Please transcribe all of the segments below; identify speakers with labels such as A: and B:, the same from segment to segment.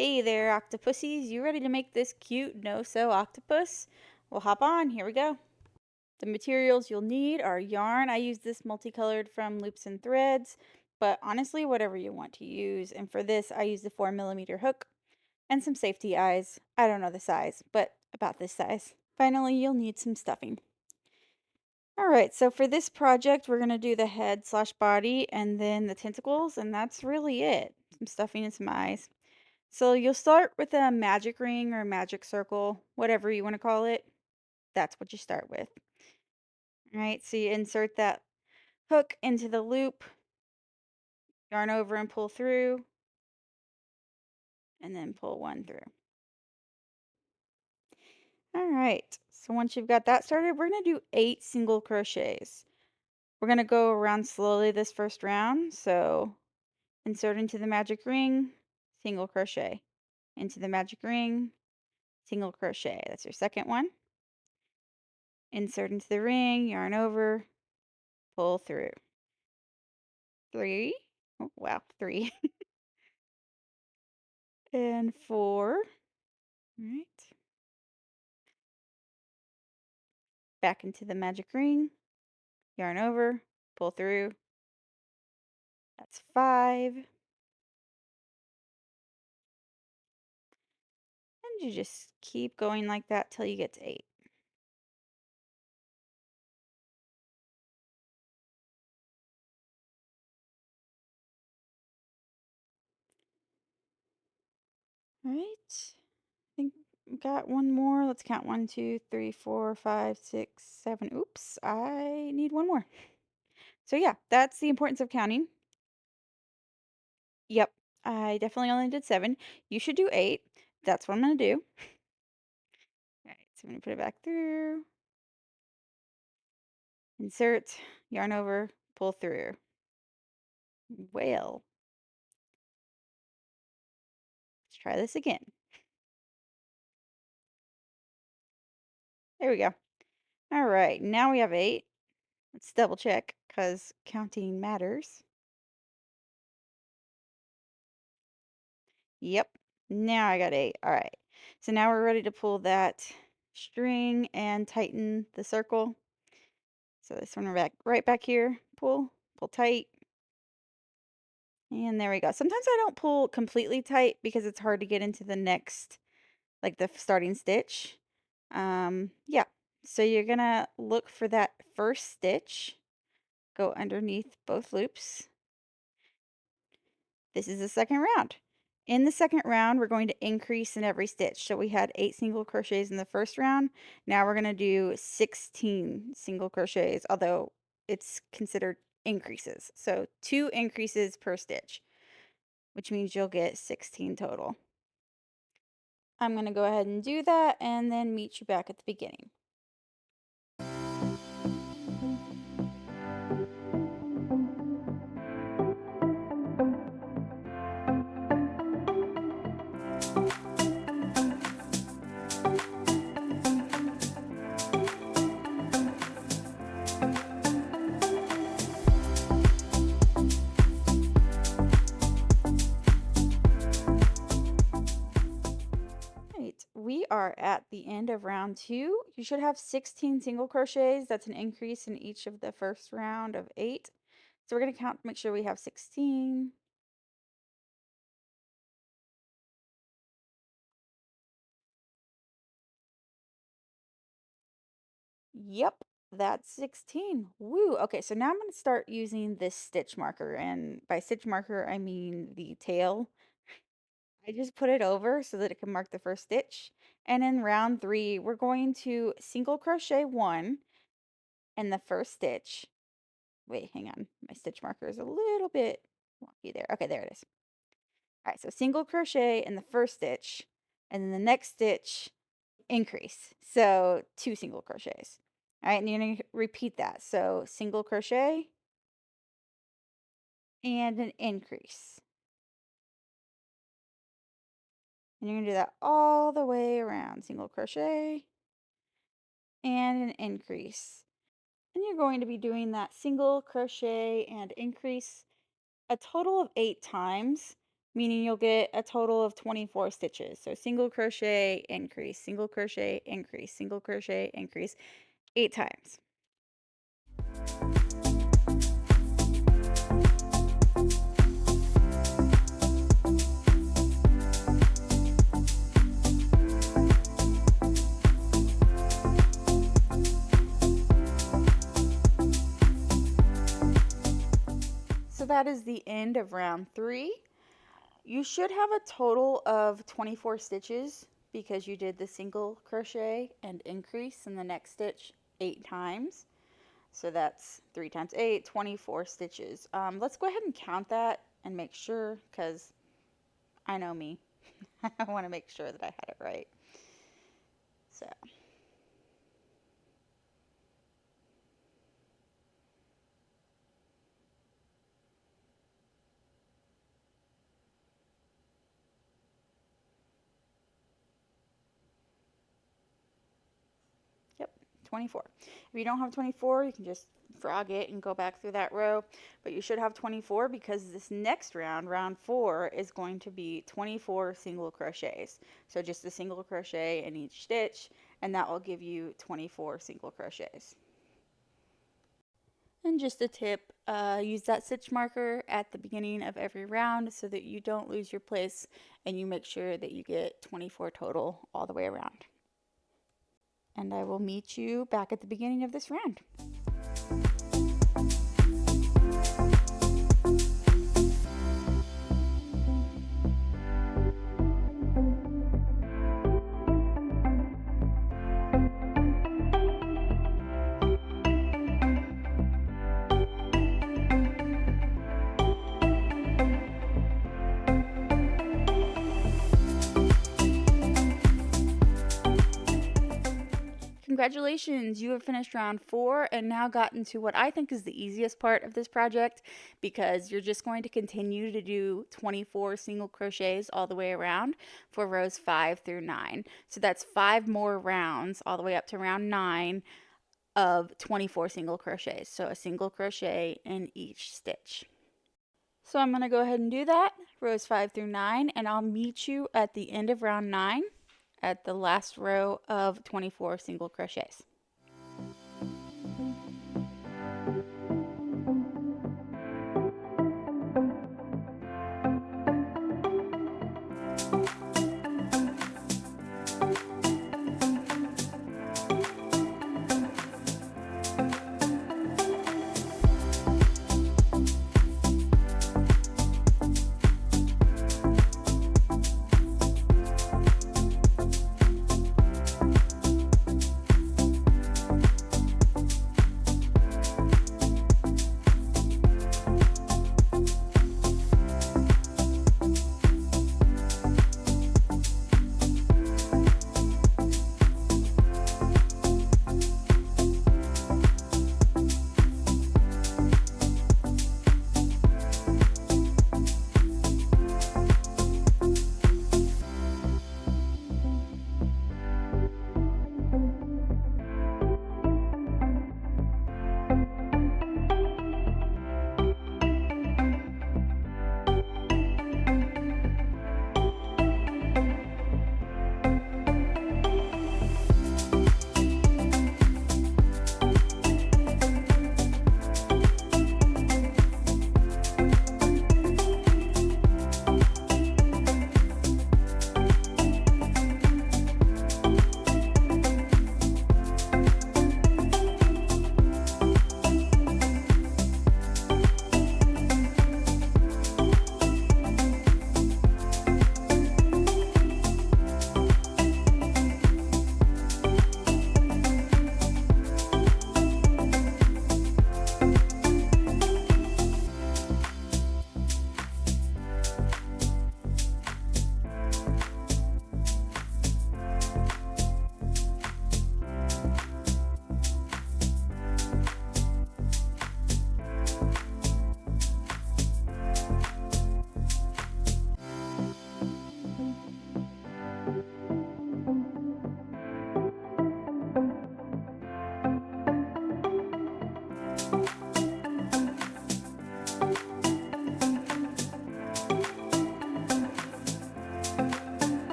A: Hey there, Octopussies. You ready to make this cute no-sew octopus? Well, hop on. Here we go. The materials you'll need are yarn. I use this multicolored from Loops and Threads, but honestly, whatever you want to use. And for this, I use the 4mm hook and some safety eyes. I don't know the size, but about this size. Finally, you'll need some stuffing. All right, so for this project, we're going to do the head slash body and then the tentacles, and that's really it. Some stuffing and some eyes. So you'll start with a magic ring or magic circle, whatever you want to call it. That's what you start with. All right, so you insert that hook into the loop, yarn over and pull through, and then pull one through. All right, so once you've got that started, we're going to do 8 single crochets. We're going to go around slowly this first round. So insert into the magic ring, single crochet. Into the magic ring, single crochet. That's your second one. Insert into the ring, yarn over, pull through. 3. Oh, wow, 3. And 4. All right. Back into the magic ring, yarn over, pull through. That's 5. And you just keep going like that till you get to 8. All right. I think we got one more. Let's count 1, 2, 3, 4, 5, 6, 7. Oops, I need one more. So yeah, that's the importance of counting. Yep, I definitely only did 7. You should do 8. That's what I'm going to do. All right, so I'm going to put it back through. Insert, yarn over, pull through. Well, let's try this again. There we go. All right, now we have 8. Let's double check because counting matters. Yep, now I got 8. All right, so now we're ready to pull that string and tighten the circle. So this one right back here. Pull tight. And there we go. Sometimes I don't pull completely tight because it's hard to get into the next, like the starting stitch. Yeah. So you're gonna look for that first stitch, go underneath both loops. This is the second round. In the second round, we're going to increase in every stitch. So we had 8 single crochets in the first round. Now we're gonna do 16 single crochets, although it's considered increases. So 2 increases per stitch, which means you'll get 16 total. I'm going to go ahead and do that and then meet you back at the beginning. Right, we are at the end of round 2. You should have 16 single crochets. That's an increase in each of the first round of 8. So we're going to count, make sure we have 16. Yep, that's 16. Woo. Okay, so now I'm going to start using this stitch marker. And by stitch marker, I mean the tail. I just put it over so that it can mark the first stitch. And in round 3, we're going to single crochet 1 in the first stitch. Wait, hang on. My stitch marker is a little bit wonky there. Okay, there it is. All right, so single crochet in the first stitch, and then the next stitch, increase. So 2 single crochets. All right, and you're going to repeat that. So single crochet and an increase. And you're going to do that all the way around. Single crochet and an increase. And you're going to be doing that single crochet and increase a total of 8 times. meaning you'll get a total of 24 stitches. So single crochet, increase, single crochet, increase, single crochet, increase 8 times. So that is the end of round 3. You should have a total of 24 stitches because you did the single crochet and increase in the next stitch 8 times. So that's 3 times 8, 24 stitches. Let's go ahead and count that and make sure, because I know me. I want to make sure that I had it right. So yep, 24. If you don't have 24, you can just frog it and go back through that row, but you should have 24 because this next round, round 4, is going to be 24 single crochets. So just a single crochet in each stitch, and that will give you 24 single crochets. And just a tip, use that stitch marker at the beginning of every round so that you don't lose your place and you make sure that you get 24 total all the way around. And I will meet you back at the beginning of this round. Congratulations, you have finished round 4 and now gotten to what I think is the easiest part of this project, because you're just going to continue to do 24 single crochets all the way around for rows 5 through 9. So that's 5 more rounds all the way up to round 9 of 24 single crochets. So a single crochet in each stitch. So I'm going to go ahead and do that, rows 5 through 9, and I'll meet you at the end of round 9 at the last row of 24 single crochets.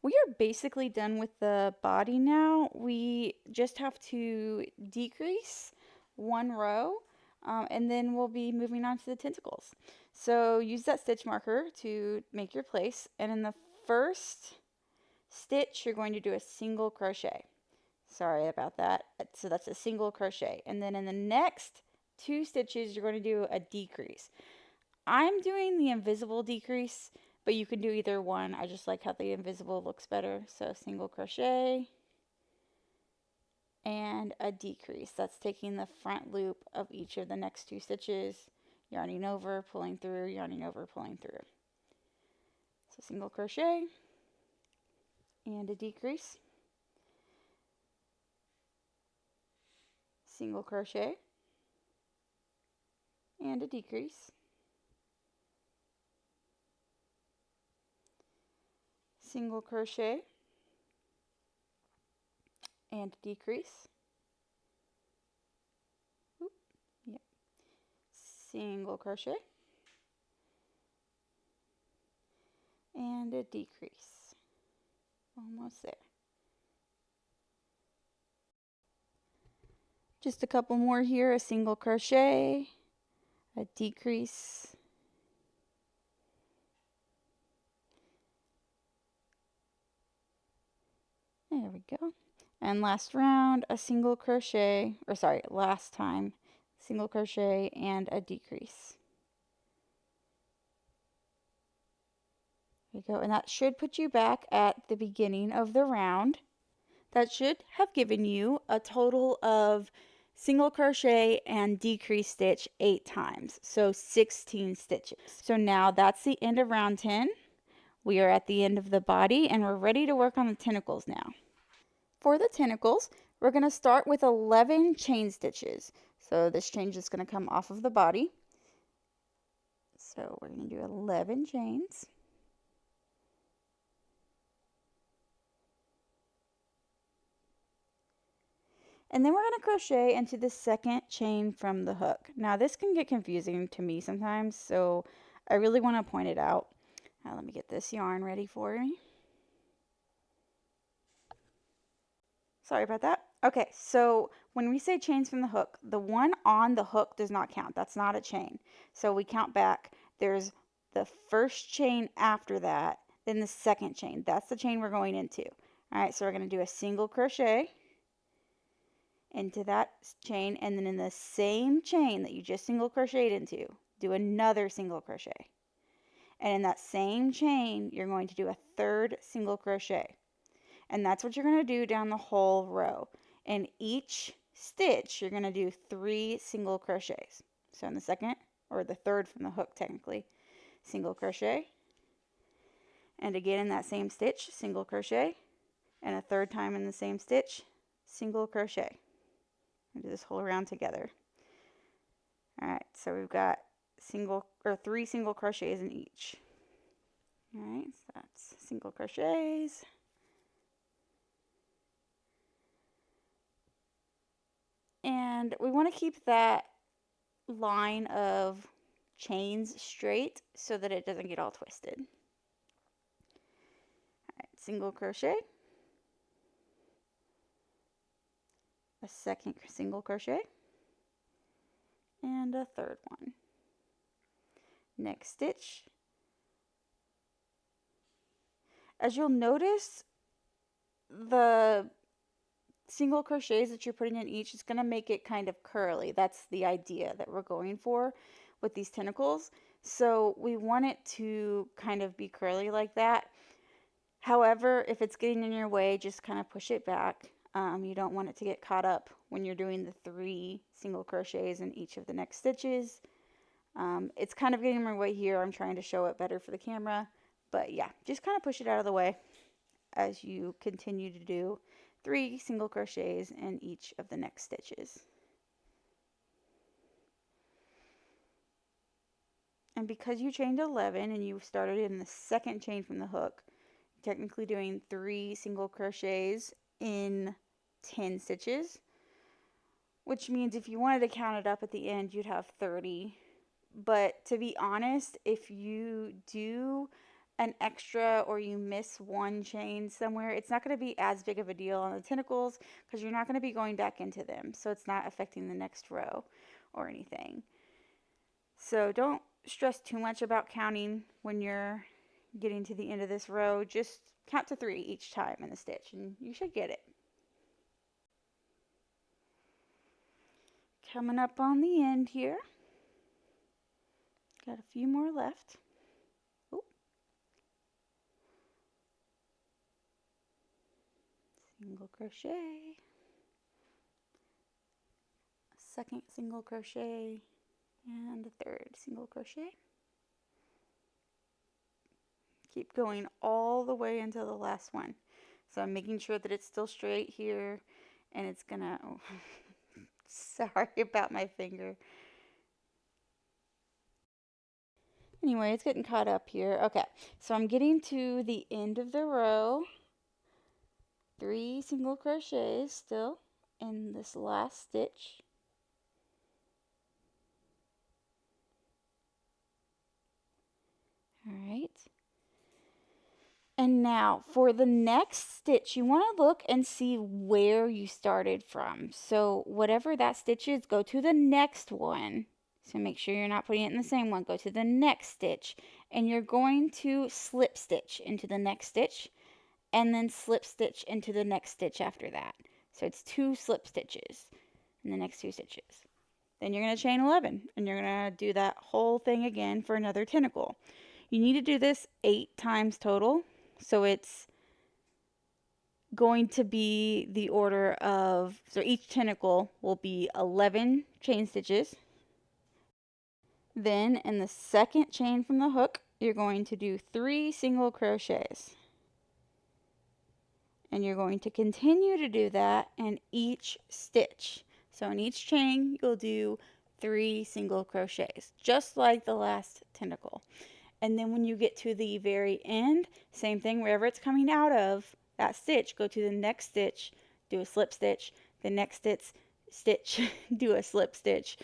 A: We are basically done with the body now. We just have to decrease one row, and then we'll be moving on to the tentacles. So use that stitch marker to make your place, and in the first stitch you're going to do a single crochet. Sorry about that. So that's a single crochet, and then in the next 2 stitches you're going to do a decrease. I'm doing the invisible decrease, but you can do either one. I just like how the invisible looks better. So single crochet and a decrease. That's taking the front loop of each of the next 2 stitches, yarning over, pulling through, yarning over, pulling through. So single crochet and a decrease, single crochet and a decrease, single crochet and a decrease, yep, single crochet and a decrease. Almost there. Just a couple more here, a single crochet, a decrease, there we go. And last round, a single crochet, or sorry, last time, single crochet and a decrease. There you go, and that should put you back at the beginning of the round. That should have given you a total of single crochet and decrease stitch 8 times, so 16 stitches. So now that's the end of round 10. We are at the end of the body and we're ready to work on the tentacles now. For the tentacles, we're going to start with 11 chain stitches. So this chain is going to come off of the body. So we're going to do 11 chains. And then we're going to crochet into the second chain from the hook. Now this can get confusing to me sometimes, so I really want to point it out. Now let me get this yarn ready for me. Sorry about that. Okay, so when we say chains from the hook, the one on the hook does not count. That's not a chain. So we count back. There's the first chain after that, then the second chain. That's the chain we're going into. All right, so we're going to do a single crochet into that chain, and then in the same chain that you just single crocheted into, do another single crochet. And in that same chain, you're going to do a third single crochet. And that's what you're going to do down the whole row. In each stitch, you're going to do 3 single crochets. So in the second, or the third from the hook technically, single crochet. And again in that same stitch, single crochet. And a third time in the same stitch, single crochet. We'll do this whole round together. Alright, so we've got 3 single crochets in each. Alright, so that's single crochets. And we want to keep that line of chains straight so that it doesn't get all twisted. Alright, single crochet. A second single crochet. And a third one. Next stitch. As you'll notice, the single crochets that you're putting in each is going to make it kind of curly. That's the idea that we're going for with these tentacles. So we want it to kind of be curly like that. However, if it's getting in your way, just kind of push it back. You don't want it to get caught up when you're doing the 3 single crochets in each of the next stitches. It's kind of getting in my way here. I'm trying to show it better for the camera. But yeah, just kind of push it out of the way as you continue to do 3 single crochets in each of the next stitches. And because you chained 11 and you started in the second chain from the hook, you're technically doing 3 single crochets in 10 stitches, which means if you wanted to count it up at the end, you'd have 30. But to be honest, if you do an extra or you miss one chain somewhere, it's not going to be as big of a deal on the tentacles because you're not going to be going back into them. So it's not affecting the next row or anything. So don't stress too much about counting when you're getting to the end of this row. Just count to 3 each time in the stitch and you should get it. Coming up on the end here. Got a few more left. Ooh. Single crochet. Second single crochet and a third single crochet. Keep going all the way until the last one. So I'm making sure that it's still straight here, and it's gonna, oh, sorry about my finger. Anyway, it's getting caught up here. Okay, so I'm getting to the end of the row. 3 single crochets still in this last stitch. All right. And now for the next stitch, you want to look and see where you started from. So whatever that stitch is, go to the next one. So make sure you're not putting it in the same one. Go to the next stitch and you're going to slip stitch into the next stitch and then slip stitch into the next stitch after that. So it's 2 slip stitches in the next 2 stitches. Then you're going to chain 11 and you're going to do that whole thing again for another tentacle. You need to do this 8 times total. So it's going to be the order of, so each tentacle will be 11 chain stitches. Then in the second chain from the hook, you're going to do 3 single crochets. And you're going to continue to do that in each stitch. So in each chain, you'll do 3 single crochets, just like the last tentacle. And then when you get to the very end, same thing, wherever it's coming out of that stitch, go to the next stitch, do a slip stitch, the next stitch, do a slip stitch,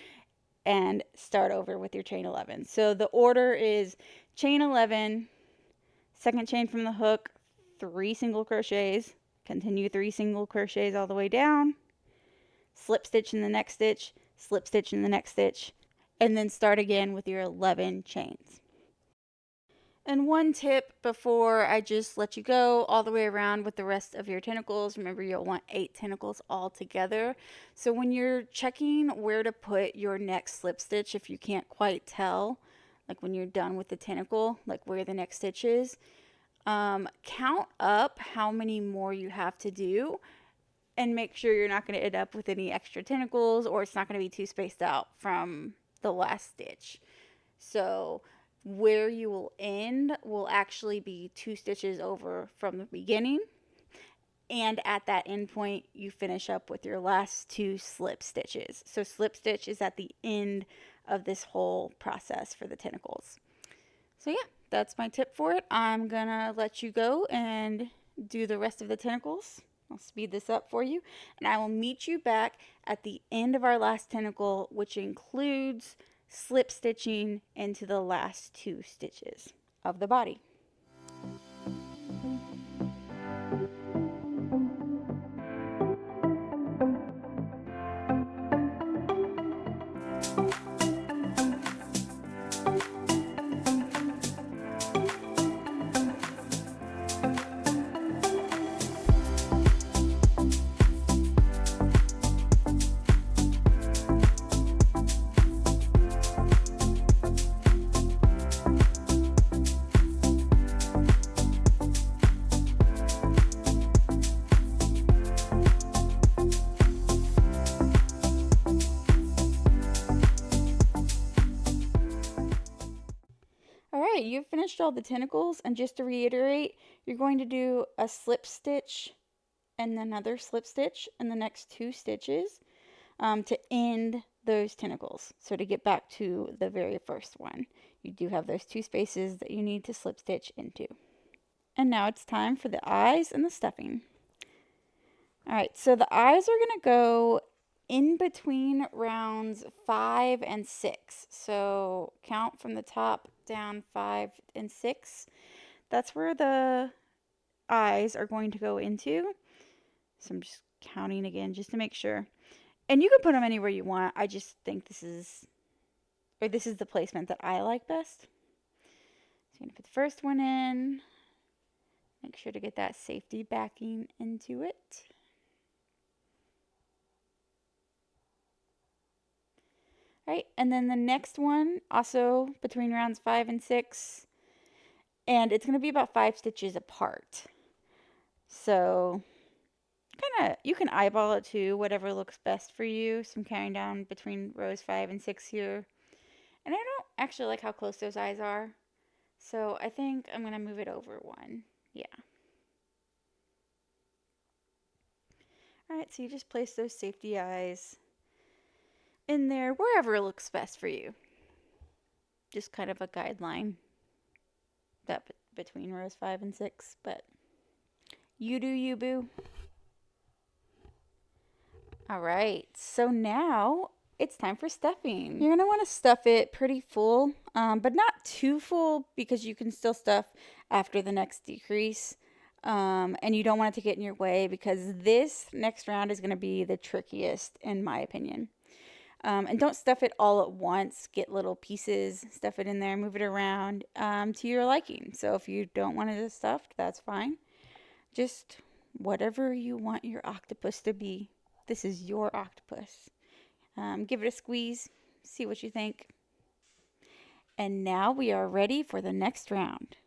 A: and start over with your chain 11. So the order is chain 11, second chain from the hook, 3 single crochets, continue 3 single crochets all the way down, slip stitch in the next stitch, slip stitch in the next stitch, and then start again with your 11 chains. And one tip before I just let you go all the way around with the rest of your tentacles, remember you'll want 8 tentacles all together. So when you're checking where to put your next slip stitch, if you can't quite tell, like when you're done with the tentacle, like where the next stitch is, count up how many more you have to do and make sure you're not going to end up with any extra tentacles or it's not going to be too spaced out from the last stitch. So where you will end will actually be 2 stitches over from the beginning, and at that end point you finish up with your last 2 slip stitches. So slip stitch is at the end of this whole process for the tentacles. So yeah, that's my tip for it. I'm gonna let you go and do the rest of the tentacles. I'll speed this up for you, and I will meet you back at the end of our last tentacle, which includes slip stitching into the last 2 stitches of the body. Alright, you've finished all the tentacles, and just to reiterate, you're going to do a slip stitch and another slip stitch in the next 2 stitches to end those tentacles. So to get back to the very first one, you do have those 2 spaces that you need to slip stitch into. And now it's time for the eyes and the stuffing. Alright, so the eyes are going to go in between rounds 5 and 6. So count from the top down 5 and 6. That's where the eyes are going to go into. So I'm just counting again just to make sure. And you can put them anywhere you want. I just think this is the placement that I like best. So I'm going to put the first one in. Make sure to get that safety backing into it. Right, and then the next one, also between rounds 5 and 6, and it's going to be about 5 stitches apart. So kind of, you can eyeball it too, whatever looks best for you. So I'm carrying down between rows 5 and 6 here. And I don't actually like how close those eyes are. So I think I'm going to move it over one. Yeah. Alright, so you just place those safety eyes in there wherever looks best for you. Just kind of a guideline that between rows 5 and 6, but you do you, boo. Alright, so now it's time for stuffing. You're going to want to stuff it pretty full, but not too full because you can still stuff after the next decrease. And you don't want it to get in your way because this next round is going to be the trickiest in my opinion. And don't stuff it all at once. Get little pieces, stuff it in there, move it around to your liking. So if you don't want it stuffed, that's fine. Just whatever you want your octopus to be. This is your octopus. Give it a squeeze, see what you think. And now we are ready for the next round.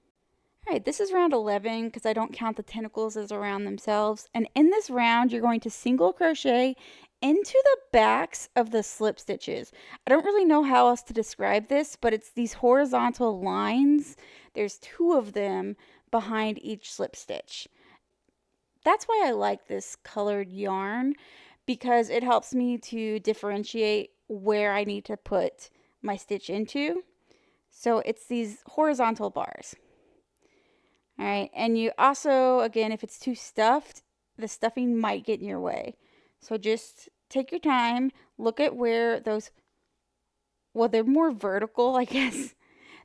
A: Alright, this is round 11 because I don't count the tentacles as a round themselves. And in this round, you're going to single crochet into the backs of the slip stitches. I don't really know how else to describe this, but it's these horizontal lines. There's 2 of them behind each slip stitch. That's why I like this colored yarn, because it helps me to differentiate where I need to put my stitch into. So it's these horizontal bars. All right, and you also, again, if it's too stuffed, the stuffing might get in your way. So just take your time, look at where those, well, they're more vertical, I guess.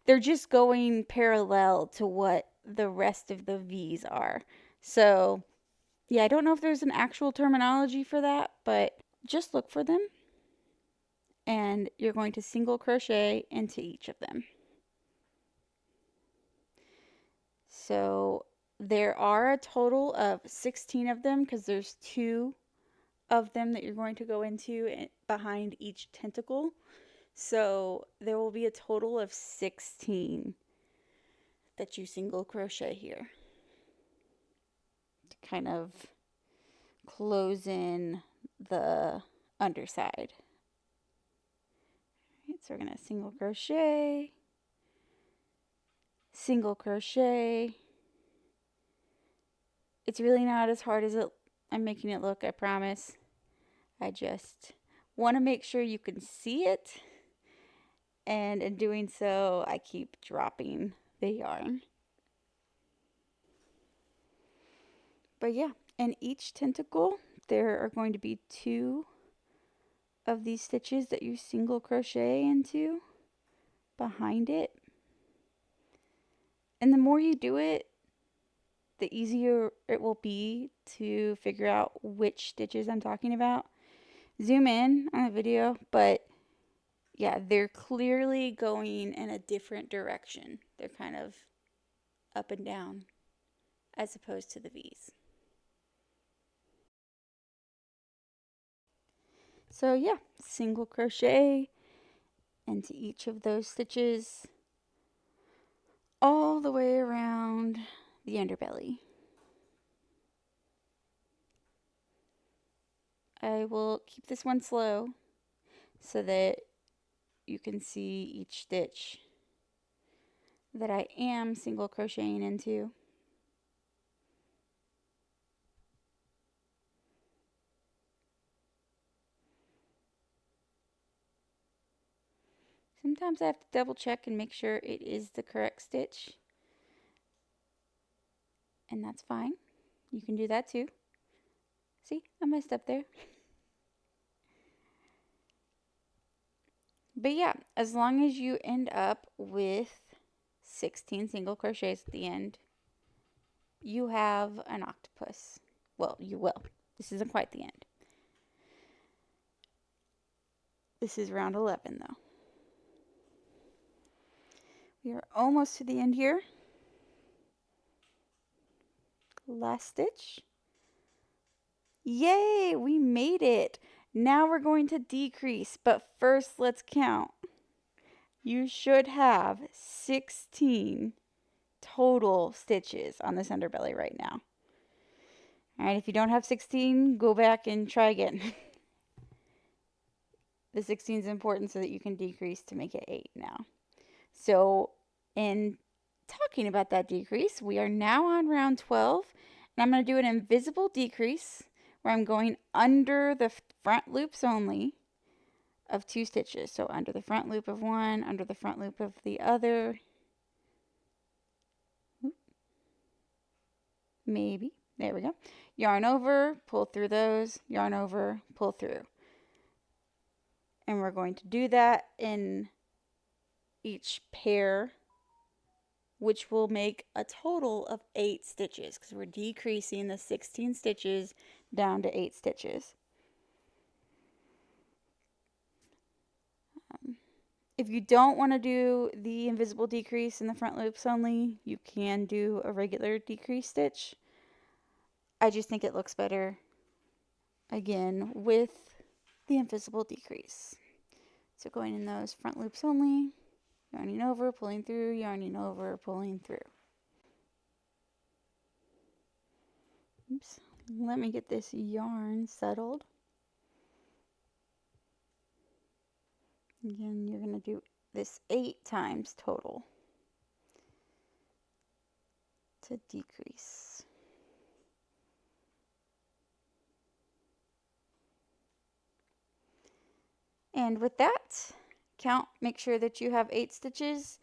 A: They're just going parallel to what the rest of the V's are. So, yeah, I don't know if there's an actual terminology for that, but just look for them. And you're going to single crochet into each of them. So there are a total of 16 of them because there's 2 of them that you're going to go into behind each tentacle. So there will be a total of 16 that you single crochet here to kind of close in the underside. All right, so we're going to single crochet, single crochet. It's really not as hard as I'm making it look, I promise. I just want to make sure you can see it. And in doing so, I keep dropping the yarn. But yeah, in each tentacle, there are going to be 2 of these stitches that you single crochet into behind it. And the more you do it, the easier it will be to figure out which stitches I'm talking about. Zoom in on the video, but yeah, they're clearly going in a different direction. They're kind of up and down as opposed to the V's. So yeah, single crochet into each of those stitches all the way around the underbelly. I will keep this one slow so that you can see each stitch that I am single crocheting into. Sometimes I have to double check and make sure it is the correct stitch. And that's fine. You can do that too. See, I messed up there. But yeah, as long as you end up with 16 single crochets at the end, you have an octopus. Well, you will. This isn't quite the end. This is round 11 though. We are almost to the end here. Last stitch. Yay, we made it. Now we're going to decrease, but first let's count. You should have 16 total stitches on this underbelly right now. All right, if you don't have 16, go back and try again. The 16 is important so that you can decrease to make it 8 now. So in talking about that decrease, we are now on round 12, and I'm going to do an invisible decrease where I'm going under the front loops only of 2 stitches. So under the front loop of one, under the front loop of the other. Maybe. There we go. Yarn over, pull through those, yarn over, pull through. And we're going to do that in each pair, which will make a total of 8 stitches because we're decreasing the 16 stitches down to 8 stitches. If you don't want to do the invisible decrease in the front loops only, you can do a regular decrease stitch. I just think it looks better, again, with the invisible decrease. So going in those front loops only, yarning over, pulling through, yarning over, pulling through. Oops, let me get this yarn settled. Again, you're going to do this 8 times total to decrease. And with that, count, make sure that you have 8 stitches,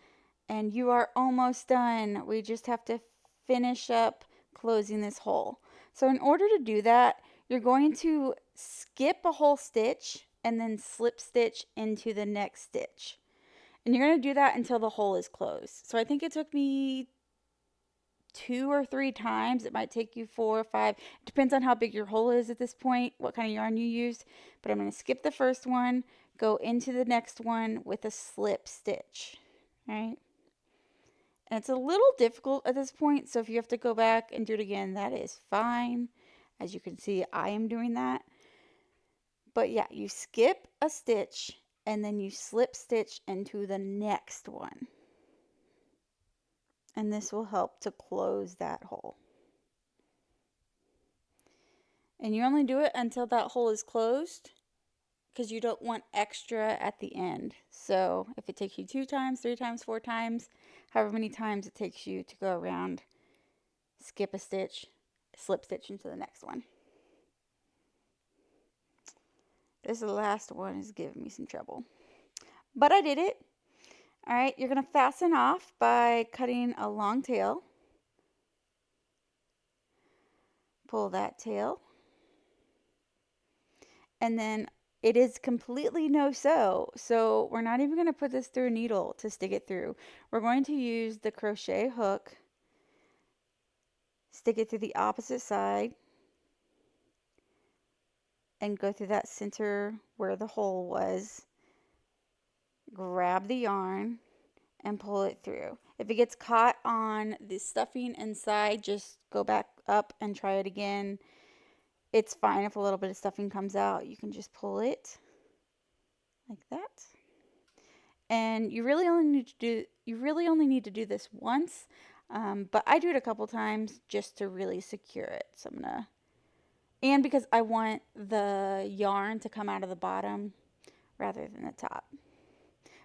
A: and you are almost done. We just have to finish up closing this hole. So in order to do that, you're going to skip a whole stitch and then slip stitch into the next stitch. And you're going to do that until the hole is closed. So I think it took me 2 or 3 times. It might take you 4 or 5. It depends on how big your hole is at this point, what kind of yarn you used. But I'm going to skip the first one, go into the next one with a slip stitch. All right. And it's a little difficult at this point, so if you have to go back and do it again, that is fine. As you can see, I am doing that. But yeah, you skip a stitch and then you slip stitch into the next one. And this will help to close that hole. And you only do it until that hole is closed because you don't want extra at the end. So if it takes you 2 times, 3 times, 4 times, however many times it takes you to go around, skip a stitch, slip stitch into the next one. This last one is giving me some trouble. But I did it. All right, you're going to fasten off by cutting a long tail. Pull that tail. And then it is completely no-sew, so we're not even going to put this through a needle to stick it through. We're going to use the crochet hook, stick it through the opposite side, and go through that center where the hole was. Grab the yarn and pull it through. If it gets caught on the stuffing inside, just go back up and try it again. It's fine if a little bit of stuffing comes out. You can just pull it like that. And you really only need to do this once, but I do it a couple times just to really secure it. So I'm gonna, and because I want the yarn to come out of the bottom rather than the top.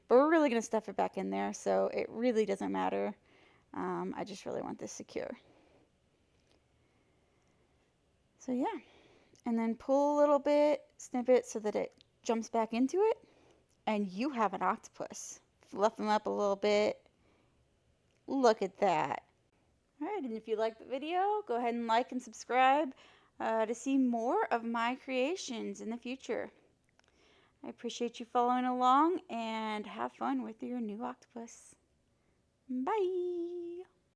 A: But we're really gonna stuff it back in there, so it really doesn't matter. I just really want this secure. So yeah, and then pull a little bit, snip it so that it jumps back into it, and you have an octopus. Fluff them up a little bit. Look at that. Alright, and if you liked the video, go ahead and like and subscribe to see more of my creations in the future. I appreciate you following along, and have fun with your new octopus. Bye!